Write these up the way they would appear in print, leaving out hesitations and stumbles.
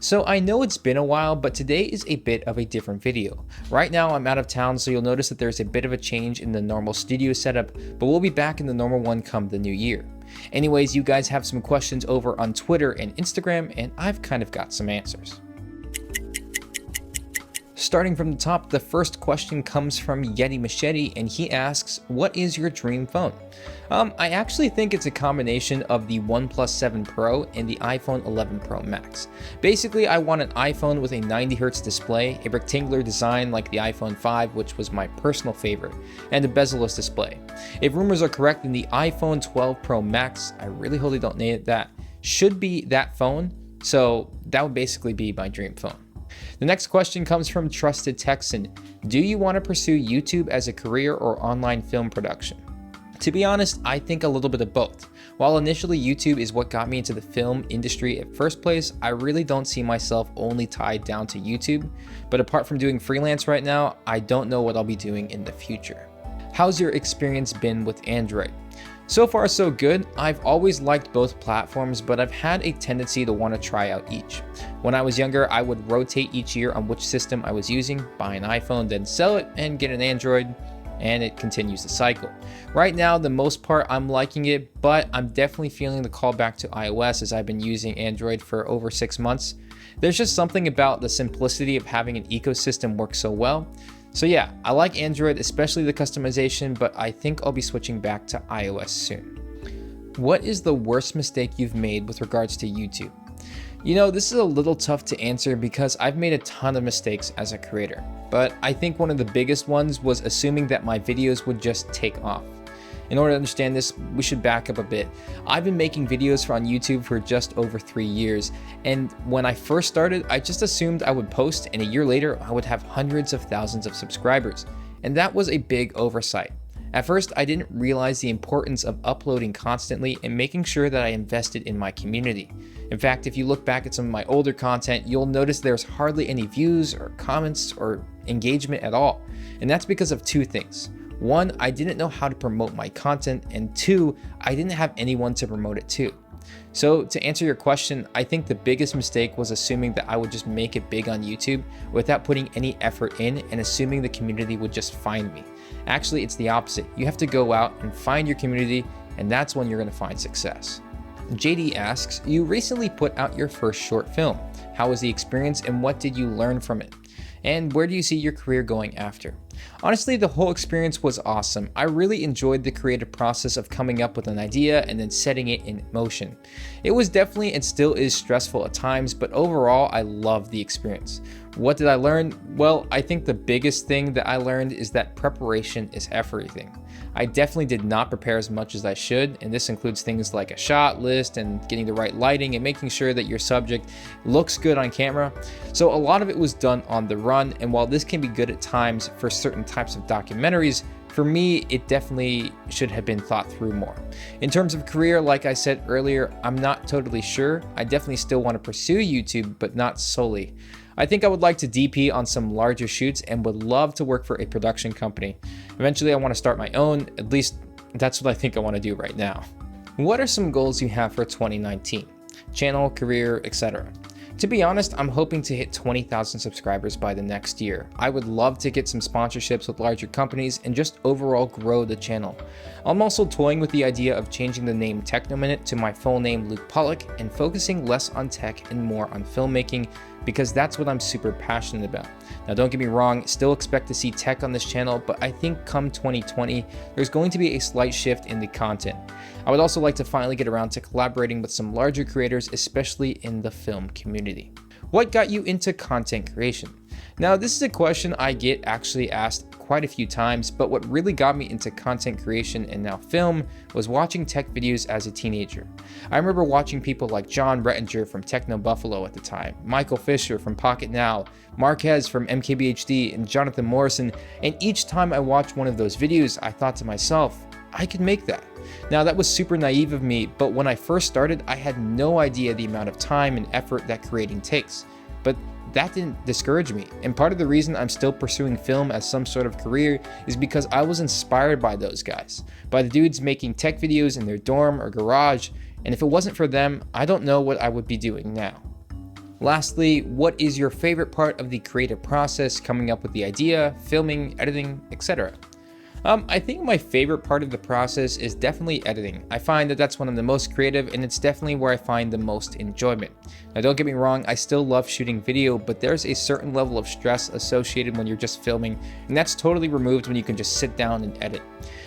So I know it's been a while, but today is a bit of a different video. Right now I'm out of town, so you'll notice that there's a bit of a change in the normal studio setup, but we'll be back in the normal one come the new year. Anyways, you guys have some questions over on Twitter and Instagram, and I've kind of got some answers. Starting from the top, the first question comes from Yeti Machete, and he asks, what is your dream phone? I actually think it's a combination of the OnePlus 7 Pro and the iPhone 11 Pro Max. Basically, I want an iPhone with a 90Hz display, a rectangular design like the iPhone 5, which was my personal favorite, and a bezel-less display. If rumors are correct, then the iPhone 12 Pro Max, I really hope they don't name it that, should be that phone, so that would basically be my dream phone. The next question comes from Trusted Texan. Do you want to pursue YouTube as a career or online film production? To be honest, I think a little bit of both. While initially YouTube is what got me into the film industry at first place, I really don't see myself only tied down to YouTube. But apart from doing freelance right now, I don't know what I'll be doing in the future. How's your experience been with Android? So far so good. I've always liked both platforms, but I've had a tendency to want to try out each. When I was younger, I would rotate each year on which system I was using, buy an iPhone, then sell it and get an Android, and it continues the cycle. Right now, the most part, I'm liking it, but I'm definitely feeling the call back to iOS as I've been using Android for over 6 months. There's just something about the simplicity of having an ecosystem work so well. So yeah, I like Android, especially the customization, but I think I'll be switching back to iOS soon. What is the worst mistake you've made with regards to YouTube? You know, this is a little tough to answer because I've made a ton of mistakes as a creator, but I think one of the biggest ones was assuming that my videos would just take off. In order to understand this, we should back up a bit. I've been making videos on YouTube for just over 3 years, and when I first started, I just assumed I would post and a year later I would have hundreds of thousands of subscribers, and that was a big oversight. At first, I didn't realize the importance of uploading constantly and making sure that I invested in my community. In fact, if you look back at some of my older content, you'll notice there's hardly any views or comments or engagement at all, and that's because of 2 things. 1, I didn't know how to promote my content, and 2, I didn't have anyone to promote it to. So to answer your question, I think the biggest mistake was assuming that I would just make it big on YouTube without putting any effort in and assuming the community would just find me. Actually, it's the opposite. You have to go out and find your community, and that's when you're going to find success. JD asks, you recently put out your first short film. How was the experience and what did you learn from it? And where do you see your career going after? Honestly, the whole experience was awesome. I really enjoyed the creative process of coming up with an idea and then setting it in motion. It was definitely and still is stressful at times, but overall, I loved the experience. What did I learn? Well, I think the biggest thing that I learned is that preparation is everything. I definitely did not prepare as much as I should, and this includes things like a shot list and getting the right lighting and making sure that your subject looks good on camera. So a lot of it was done on the run, and while this can be good at times for certain types of documentaries, for me, it definitely should have been thought through more. In terms of career, like I said earlier, I'm not totally sure. I definitely still want to pursue YouTube, but not solely. I think I would like to DP on some larger shoots and would love to work for a production company. Eventually, I want to start my own, at least that's what I think I want to do right now. What are some goals you have for 2019? Channel, career, etc. To be honest, I'm hoping to hit 20,000 subscribers by the next year. I would love to get some sponsorships with larger companies and just overall grow the channel. I'm also toying with the idea of changing the name TechnoMinute to my full name Luke Pollock and focusing less on tech and more on filmmaking because that's what I'm super passionate about. Now don't get me wrong, still expect to see tech on this channel, but I think come 2020, there's going to be a slight shift in the content. I would also like to finally get around to collaborating with some larger creators, especially in the film community. What got you into content creation? Now, this is a question I get actually asked quite a few times, but what really got me into content creation and now film was watching tech videos as a teenager. I remember watching people like John Rettinger from Techno Buffalo at the time, Michael Fisher from Pocket Now, Marquez from MKBHD, and Jonathan Morrison, and each time I watched one of those videos, I thought to myself, I could make that. Now that was super naive of me, but when I first started, I had no idea the amount of time and effort that creating takes. But that didn't discourage me, and part of the reason I'm still pursuing film as some sort of career is because I was inspired by those guys, by the dudes making tech videos in their dorm or garage, and if it wasn't for them, I don't know what I would be doing now. Lastly, what is your favorite part of the creative process, coming up with the idea, filming, editing, etc.? I think my favorite part of the process is definitely editing. I find that that's one of the most creative, and it's definitely where I find the most enjoyment. Now, don't get me wrong, I still love shooting video, but there's a certain level of stress associated when you're just filming, and that's totally removed when you can just sit down and edit.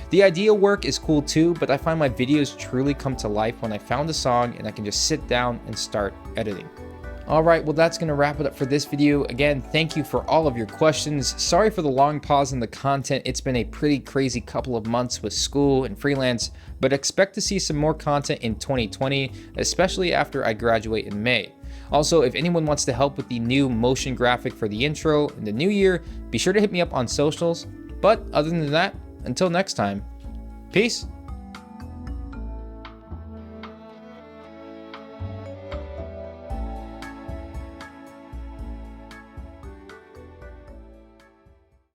The idea work is cool too, but I find my videos truly come to life when I found a song and I can just sit down and start editing. Alright, well that's going to wrap it up for this video. Again, thank you for all of your questions. Sorry for the long pause in the content. It's been a pretty crazy couple of months with school and freelance, but expect to see some more content in 2020, especially after I graduate in May. Also, if anyone wants to help with the new motion graphic for the intro in the new year, be sure to hit me up on socials. But other than that, until next time, peace.